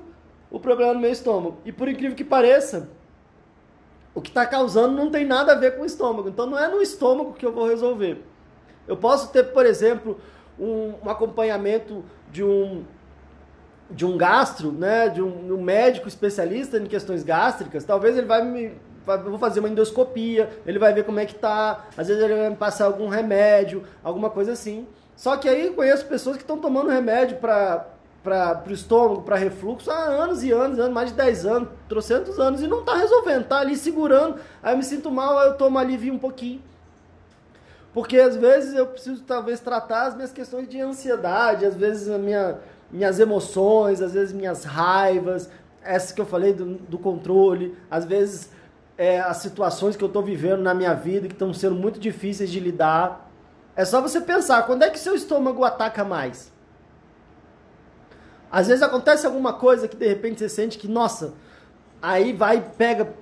o problema no meu estômago. E por incrível que pareça, o que está causando não tem nada a ver com o estômago. Então não é no estômago que eu vou resolver. Eu posso ter, por exemplo, um acompanhamento de um gastro, né, de um médico especialista em questões gástricas. Talvez ele vou fazer uma endoscopia, ele vai ver como é que tá, às vezes ele vai me passar algum remédio, alguma coisa assim. Só que aí eu conheço pessoas que estão tomando remédio para o estômago, para refluxo, há anos e anos, mais de 10 anos, trocentos anos, e não está resolvendo, tá ali segurando, aí eu me sinto mal, aí eu tomo alívio um pouquinho. Porque às vezes eu preciso talvez tratar as minhas questões de ansiedade, às vezes minhas emoções, às vezes minhas raivas, essa que eu falei do controle, às vezes as situações que eu estou vivendo na minha vida que estão sendo muito difíceis de lidar. É só você pensar, quando é que seu estômago ataca mais? Às vezes acontece alguma coisa que de repente você sente que, nossa, aí pega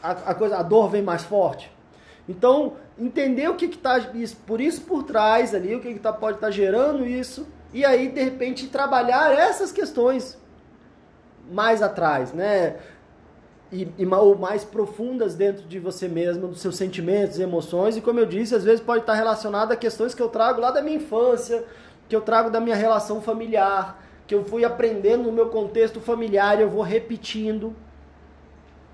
a dor vem mais forte. Então, entender o que está por trás ali, o que pode estar gerando isso, e aí, de repente, trabalhar essas questões mais atrás, né? ou mais profundas dentro de você mesmo, dos seus sentimentos, emoções, e como eu disse, às vezes pode estar relacionado a questões que eu trago lá da minha infância, que eu trago da minha relação familiar, que eu fui aprendendo no meu contexto familiar e eu vou repetindo.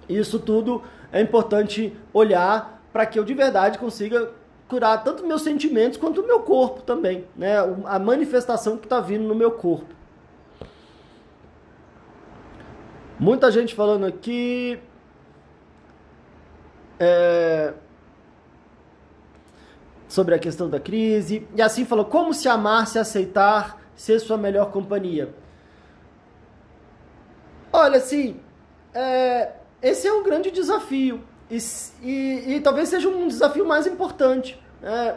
Isso tudo é importante olhar para que eu de verdade consiga curar tanto meus sentimentos quanto o meu corpo também, né? A manifestação que está vindo no meu corpo. Muita gente falando aqui sobre a questão da crise. E assim falou, como se amar, se aceitar, ser sua melhor companhia. Olha, assim, esse é um grande desafio. E talvez seja um desafio mais importante.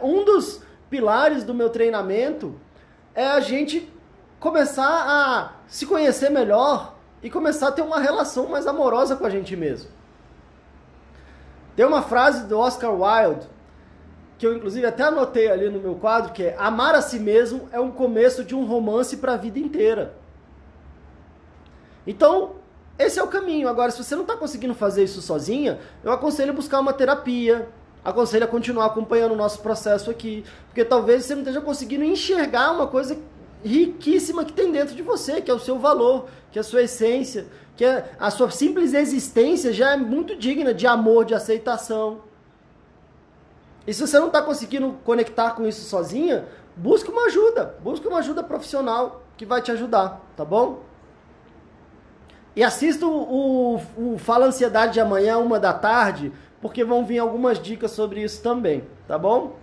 Um dos pilares do meu treinamento é a gente começar a se conhecer melhor e começar a ter uma relação mais amorosa com a gente mesmo. Tem uma frase do Oscar Wilde, que eu inclusive até anotei ali no meu quadro, que é: amar a si mesmo é um começo de um romance para a vida inteira. Então, esse é o caminho. Agora, se você não está conseguindo fazer isso sozinha, eu aconselho a buscar uma terapia, aconselho a continuar acompanhando o nosso processo aqui, porque talvez você não esteja conseguindo enxergar uma coisa riquíssima que tem dentro de você, que é o seu valor, que é a sua essência, que é a sua simples existência já é muito digna de amor, de aceitação. E se você não está conseguindo conectar com isso sozinha, busque uma ajuda profissional que vai te ajudar, tá bom? E assista o Fala Ansiedade de amanhã, 13h, porque vão vir algumas dicas sobre isso também, tá bom?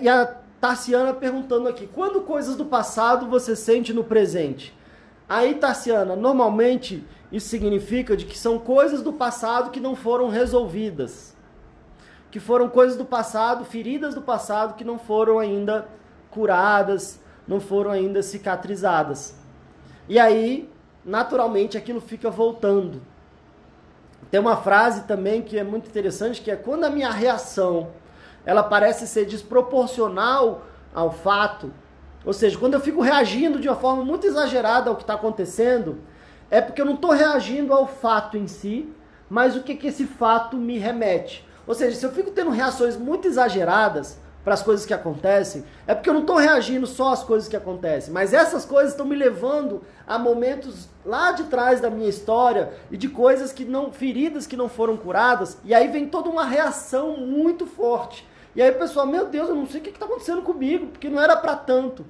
E a Tarciana perguntando aqui, quando coisas do passado você sente no presente? Aí, Tarciana, normalmente isso significa de que são coisas do passado que não foram resolvidas. Que foram coisas do passado, feridas do passado que não foram ainda curadas, não foram ainda cicatrizadas. E aí, naturalmente, aquilo fica voltando. Tem uma frase também que é muito interessante, que é: quando a minha reação ela parece ser desproporcional ao fato, ou seja, quando eu fico reagindo de uma forma muito exagerada ao que está acontecendo, é porque eu não estou reagindo ao fato em si, mas o que esse fato me remete. Ou seja, se eu fico tendo reações muito exageradas para as coisas que acontecem, é porque eu não estou reagindo só às coisas que acontecem, mas essas coisas estão me levando a momentos lá de trás da minha história e de coisas que não, feridas que não foram curadas, e aí vem toda uma reação muito forte. E aí o pessoal, meu Deus, eu não sei o que está acontecendo comigo, porque não era para tanto.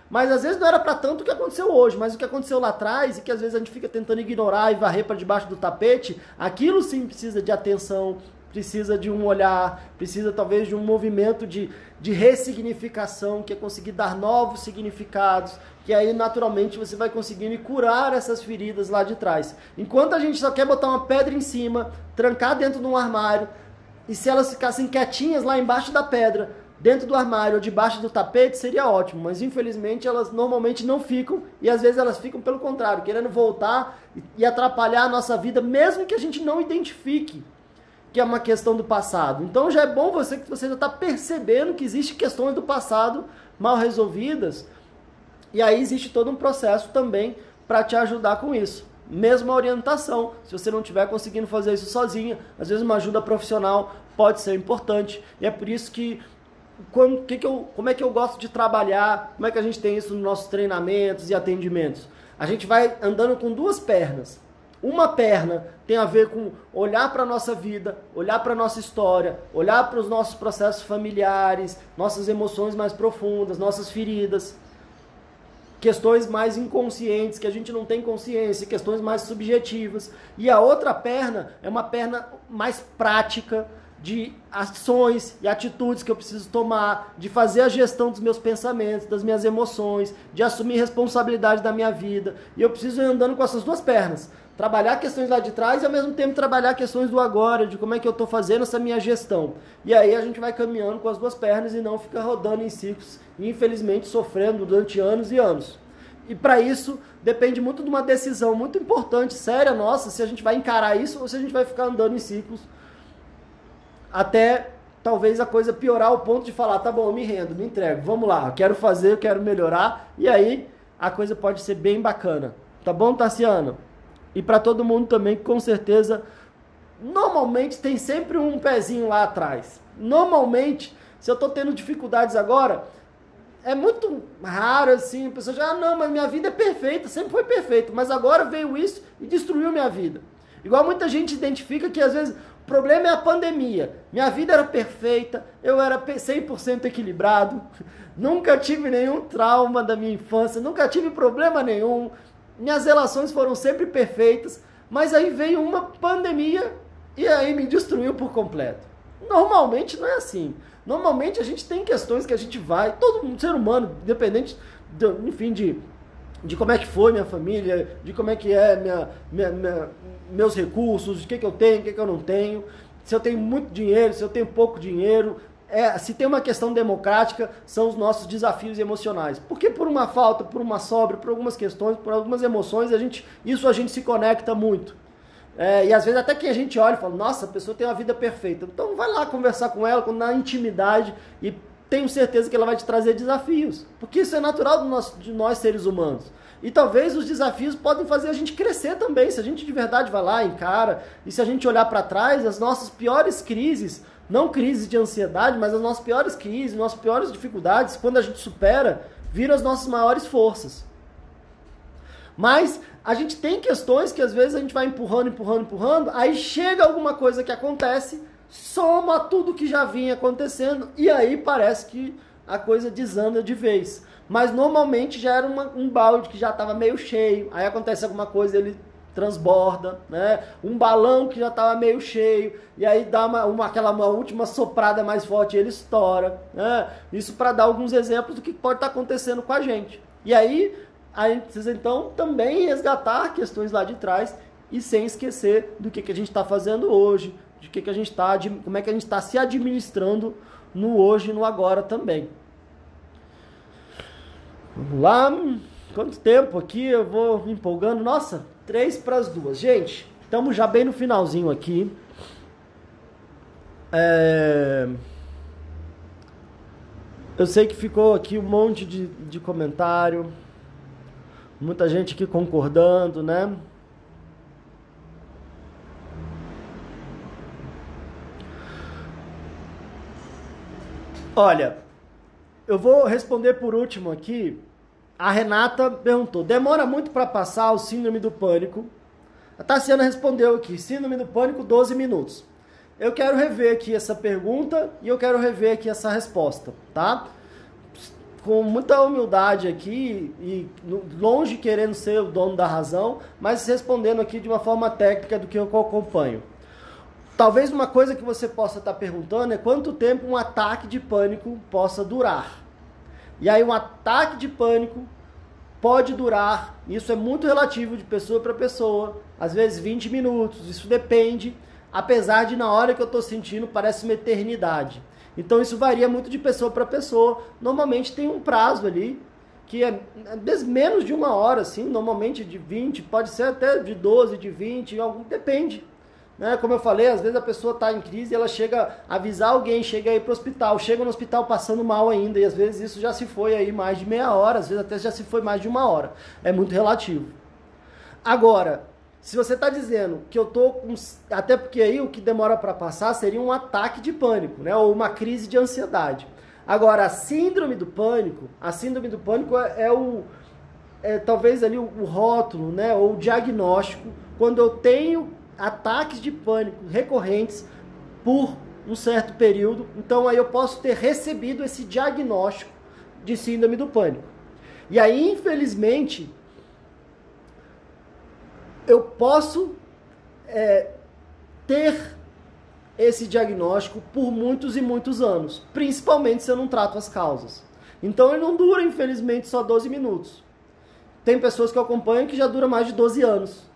Mas às vezes não era para tanto o que aconteceu hoje, mas o que aconteceu lá atrás, e que às vezes a gente fica tentando ignorar e varrer para debaixo do tapete, aquilo sim precisa de atenção, precisa de um olhar, precisa talvez de um movimento de ressignificação, que é conseguir dar novos significados, que aí naturalmente você vai conseguindo curar essas feridas lá de trás. Enquanto a gente só quer botar uma pedra em cima, trancar dentro de um armário, e se elas ficassem quietinhas lá embaixo da pedra, dentro do armário ou debaixo do tapete, seria ótimo, mas infelizmente elas normalmente não ficam, e às vezes elas ficam pelo contrário, querendo voltar e atrapalhar a nossa vida, mesmo que a gente não identifique que é uma questão do passado. Então já é bom que você já está percebendo que existem questões do passado mal resolvidas, e aí existe todo um processo também para te ajudar com isso. Mesmo a orientação, se você não estiver conseguindo fazer isso sozinha, às vezes uma ajuda profissional pode ser importante, e é por isso que como é que eu gosto de trabalhar, como é que a gente tem isso nos nossos treinamentos e atendimentos. A gente vai andando com duas pernas. Uma perna tem a ver com olhar para a nossa vida, olhar para a nossa história, olhar para os nossos processos familiares, nossas emoções mais profundas, nossas feridas, questões mais inconscientes, que a gente não tem consciência, questões mais subjetivas. E a outra perna é uma perna mais prática, de ações e atitudes que eu preciso tomar, de fazer a gestão dos meus pensamentos, das minhas emoções, de assumir responsabilidade da minha vida. E eu preciso ir andando com essas duas pernas. Trabalhar questões lá de trás e ao mesmo tempo trabalhar questões do agora, de como é que eu estou fazendo essa minha gestão. E aí a gente vai caminhando com as duas pernas e não fica rodando em ciclos e infelizmente sofrendo durante anos e anos. E para isso depende muito de uma decisão muito importante, séria nossa, se a gente vai encarar isso ou se a gente vai ficar andando em ciclos até talvez a coisa piorar ao ponto de falar, tá bom, eu me rendo, me entrego, vamos lá, eu quero fazer, eu quero melhorar, e aí a coisa pode ser bem bacana. Tá bom, Tarciano? E para todo mundo também, com certeza, normalmente tem sempre um pezinho lá atrás. Normalmente, se eu tô tendo dificuldades agora, é muito raro assim, a pessoa já, não, mas minha vida é perfeita, sempre foi perfeita, mas agora veio isso e destruiu minha vida. Igual muita gente identifica que às vezes o problema é a pandemia. Minha vida era perfeita, eu era 100% equilibrado, nunca tive nenhum trauma da minha infância, nunca tive problema nenhum, minhas relações foram sempre perfeitas, mas aí veio uma pandemia e aí me destruiu por completo. Normalmente não é assim. Normalmente a gente tem questões que a gente vai, todo mundo, ser humano, independente, enfim, de como é que foi minha família, de como é que é meus recursos, de que eu tenho, o que eu não tenho, se eu tenho muito dinheiro, se eu tenho pouco dinheiro, se tem uma questão democrática, são os nossos desafios emocionais. Porque por uma falta, por uma sobra, por algumas questões, por algumas emoções, a gente se conecta muito. E às vezes até que a gente olha e fala, nossa, a pessoa tem uma vida perfeita. Então vai lá conversar com ela na intimidade e tenho certeza que ela vai te trazer desafios. Porque isso é natural de nós seres humanos. E talvez os desafios podem fazer a gente crescer também. Se a gente de verdade vai lá, encara, e se a gente olhar para trás, as nossas piores crises, não crises de ansiedade, mas as nossas piores crises, nossas piores dificuldades, quando a gente supera, viram as nossas maiores forças. Mas a gente tem questões que às vezes a gente vai empurrando, aí chega alguma coisa que acontece, soma tudo que já vinha acontecendo e aí parece que a coisa desanda de vez. Mas normalmente já era um balde que já estava meio cheio, aí acontece alguma coisa, ele transborda, né? Um balão que já estava meio cheio, e aí dá uma última soprada mais forte e ele estoura, né? Isso para dar alguns exemplos do que pode estar acontecendo com a gente. E aí precisa então também resgatar questões lá de trás e sem esquecer do que a gente está fazendo hoje, de que a gente está, como é que a gente está se administrando no hoje e no agora também. Vamos lá, quanto tempo aqui eu vou me empolgando, nossa, 1:55. Gente, estamos já bem no finalzinho aqui. Eu sei que ficou aqui um monte de comentário. Muita gente aqui concordando, né? Olha, eu vou responder por último aqui. A Renata perguntou, demora muito para passar o síndrome do pânico? A Tarciana respondeu aqui, síndrome do pânico, 12 minutos. Eu quero rever aqui essa pergunta e eu quero rever aqui essa resposta, tá? Com muita humildade aqui e longe querendo ser o dono da razão, mas respondendo aqui de uma forma técnica do que eu acompanho. Talvez uma coisa que você possa estar perguntando é quanto tempo um ataque de pânico possa durar. E aí um ataque de pânico pode durar, isso é muito relativo de pessoa para pessoa, às vezes 20 minutos, isso depende, apesar de na hora que eu estou sentindo parece uma eternidade. Então isso varia muito de pessoa para pessoa. Normalmente tem um prazo ali, que é menos de 1 hora, assim, normalmente de 20, pode ser até de 12, de 20, depende. Né? Como eu falei, às vezes a pessoa está em crise, ela chega a avisar alguém, chega aí para o hospital, chega no hospital passando mal ainda, e às vezes isso já se foi aí mais de meia hora, às vezes até já se foi mais de 1 hora. É muito relativo. Agora, se você está dizendo que eu estou com... Até porque aí o que demora para passar seria um ataque de pânico, né? Ou uma crise de ansiedade. Agora, a síndrome do pânico é talvez ali o rótulo, né? Ou o diagnóstico, quando eu tenho ataques de pânico recorrentes por um certo período. Então aí eu posso ter recebido esse diagnóstico de síndrome do pânico. E aí, infelizmente, eu posso ter esse diagnóstico por muitos e muitos anos, principalmente se eu não trato as causas. Então ele não dura, infelizmente, só 12 minutos. Tem pessoas que eu acompanho que já dura mais de 12 anos,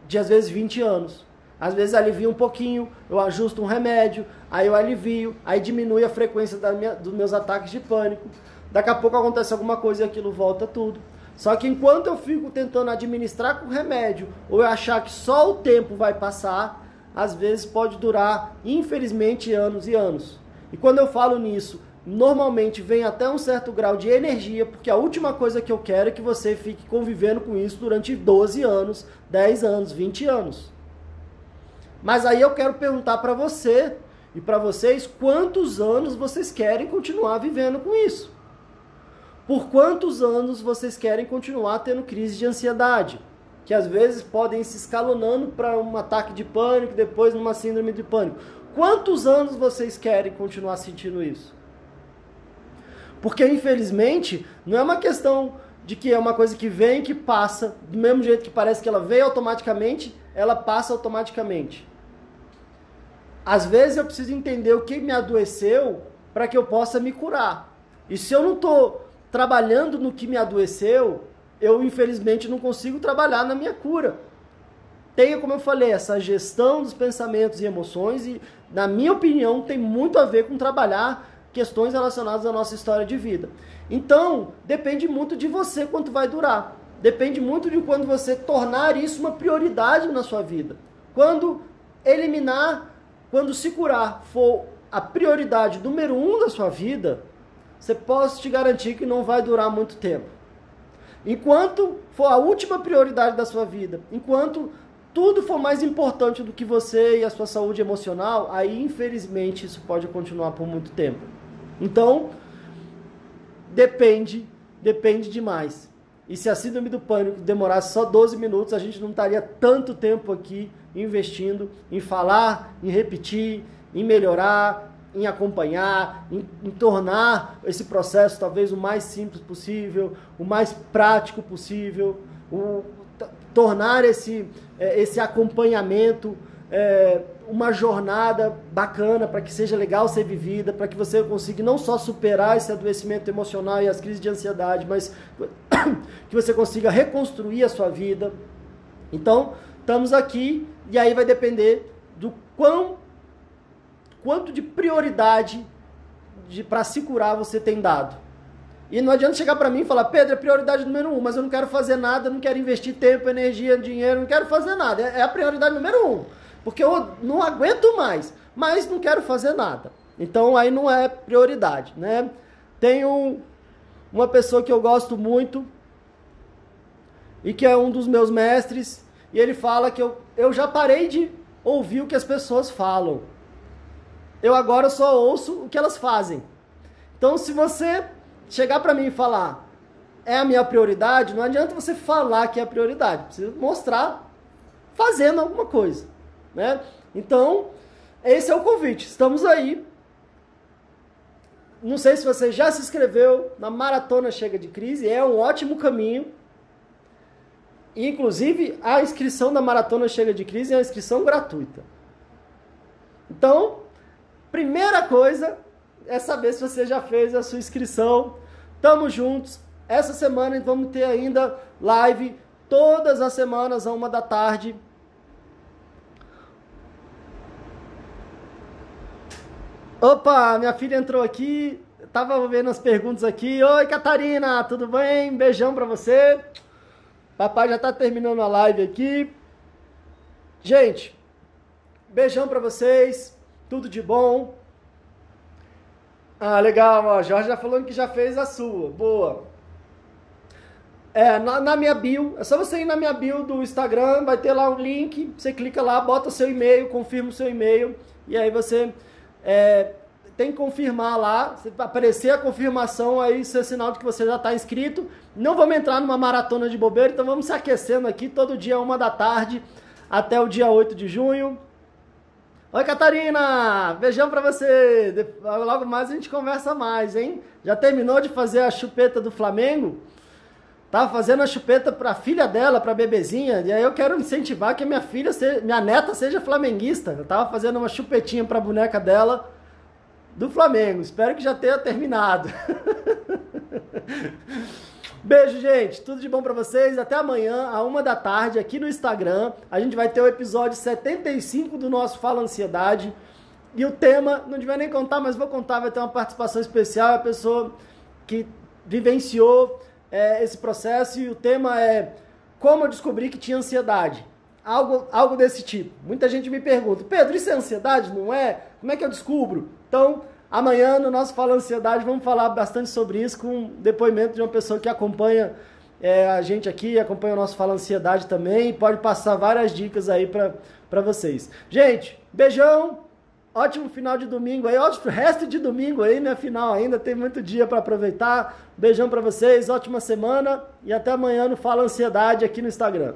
de às vezes 20 anos. Às vezes alivia um pouquinho, eu ajusto um remédio, aí eu alivio, aí diminui a frequência dos meus ataques de pânico. Daqui a pouco acontece alguma coisa e aquilo volta tudo. Só que enquanto eu fico tentando administrar com remédio, ou eu achar que só o tempo vai passar, às vezes pode durar, infelizmente, anos e anos. E quando eu falo nisso, normalmente vem até um certo grau de energia, porque a última coisa que eu quero é que você fique convivendo com isso durante 12 anos, 10 anos, 20 anos. Mas aí eu quero perguntar para você e para vocês quantos anos vocês querem continuar vivendo com isso. Por quantos anos vocês querem continuar tendo crise de ansiedade? Que às vezes podem ir se escalonando para um ataque de pânico, depois numa síndrome de pânico. Quantos anos vocês querem continuar sentindo isso? Porque, infelizmente, não é uma questão de que é uma coisa que vem e que passa, do mesmo jeito que parece que ela veio automaticamente, ela passa automaticamente. Às vezes eu preciso entender o que me adoeceu para que eu possa me curar. E se eu não estou trabalhando no que me adoeceu, eu, infelizmente, não consigo trabalhar na minha cura. Tenha, como eu falei, essa gestão dos pensamentos e emoções e, na minha opinião, tem muito a ver com trabalhar questões relacionadas à nossa história de vida. Então, depende muito de você quanto vai durar. Depende muito de quando você tornar isso uma prioridade na sua vida. Quando eliminar, quando se curar for a prioridade número 1 da sua vida, você pode te garantir que não vai durar muito tempo. Enquanto for a última prioridade da sua vida, enquanto tudo for mais importante do que você e a sua saúde emocional, aí infelizmente isso pode continuar por muito tempo. Então, depende demais. E se a síndrome do pânico demorasse só 12 minutos, a gente não estaria tanto tempo aqui investindo em falar, em repetir, em melhorar, em acompanhar, em tornar esse processo talvez o mais simples possível, o mais prático possível, tornar esse acompanhamento uma jornada bacana para que seja legal ser vivida, para que você consiga não só superar esse adoecimento emocional e as crises de ansiedade, mas que você consiga reconstruir a sua vida. Então, estamos aqui e aí vai depender do quanto de prioridade para se curar você tem dado. E não adianta chegar para mim e falar, Pedro, é prioridade número 1, mas eu não quero fazer nada, não quero investir tempo, energia, dinheiro, não quero fazer nada. É a prioridade número 1, porque eu não aguento mais, mas não quero fazer nada. Então aí não é prioridade, né? Tenho uma pessoa que eu gosto muito e que é um dos meus mestres, e ele fala que eu já parei de ouvir o que as pessoas falam. Eu agora só ouço o que elas fazem. Então, se você chegar para mim e falar, é a minha prioridade, não adianta você falar que é a prioridade. Precisa mostrar fazendo alguma coisa, né? Então, esse é o convite. Estamos aí. Não sei se você já se inscreveu na Maratona Chega de Crise. É um ótimo caminho. Inclusive, a inscrição da Maratona Chega de Crise é uma inscrição gratuita. Então, primeira coisa é saber se você já fez a sua inscrição. Tamo juntos. Essa semana vamos ter ainda live todas as semanas, à 13h. Opa, minha filha entrou aqui. Tava vendo as perguntas aqui. Oi, Catarina, tudo bem? Beijão pra você. Papai já tá terminando a live aqui. Gente, beijão pra vocês. Tudo de bom. Ah, legal, ó. Jorge já falando que já fez a sua. Boa. Na minha bio, é só você ir na minha bio do Instagram, vai ter lá um link, você clica lá, bota seu e-mail, confirma o seu e-mail, e aí você tem que confirmar lá, se aparecer a confirmação, aí isso é sinal de que você já está inscrito. Não vamos entrar numa maratona de bobeira, então vamos se aquecendo aqui todo dia, 13h, até o dia 8 de junho. Oi, Catarina! Beijão pra você! Logo mais a gente conversa mais, hein? Já terminou de fazer a chupeta do Flamengo? Tava fazendo a chupeta pra filha dela, pra bebezinha, e aí eu quero incentivar que minha neta seja flamenguista. Eu tava fazendo uma chupetinha pra boneca dela do Flamengo. Espero que já tenha terminado. Beijo, gente. Tudo de bom pra vocês. Até amanhã, à 13h, aqui no Instagram. A gente vai ter o episódio 75 do nosso Fala Ansiedade. E o tema, não devia nem contar, mas vou contar, vai ter uma participação especial. A pessoa que vivenciou esse processo. E o tema é como eu descobri que tinha ansiedade. Algo desse tipo. Muita gente me pergunta, Pedro, isso é ansiedade? Não é? Como é que eu descubro? Então, Amanhã, no nosso Fala Ansiedade, vamos falar bastante sobre isso com depoimento de uma pessoa que acompanha a gente aqui, acompanha o nosso Fala Ansiedade também, e pode passar várias dicas aí para vocês. Gente, beijão, ótimo final de domingo aí, ótimo resto de domingo aí, né? Final ainda, tem muito dia para aproveitar. Beijão para vocês, ótima semana e até amanhã no Fala Ansiedade aqui no Instagram.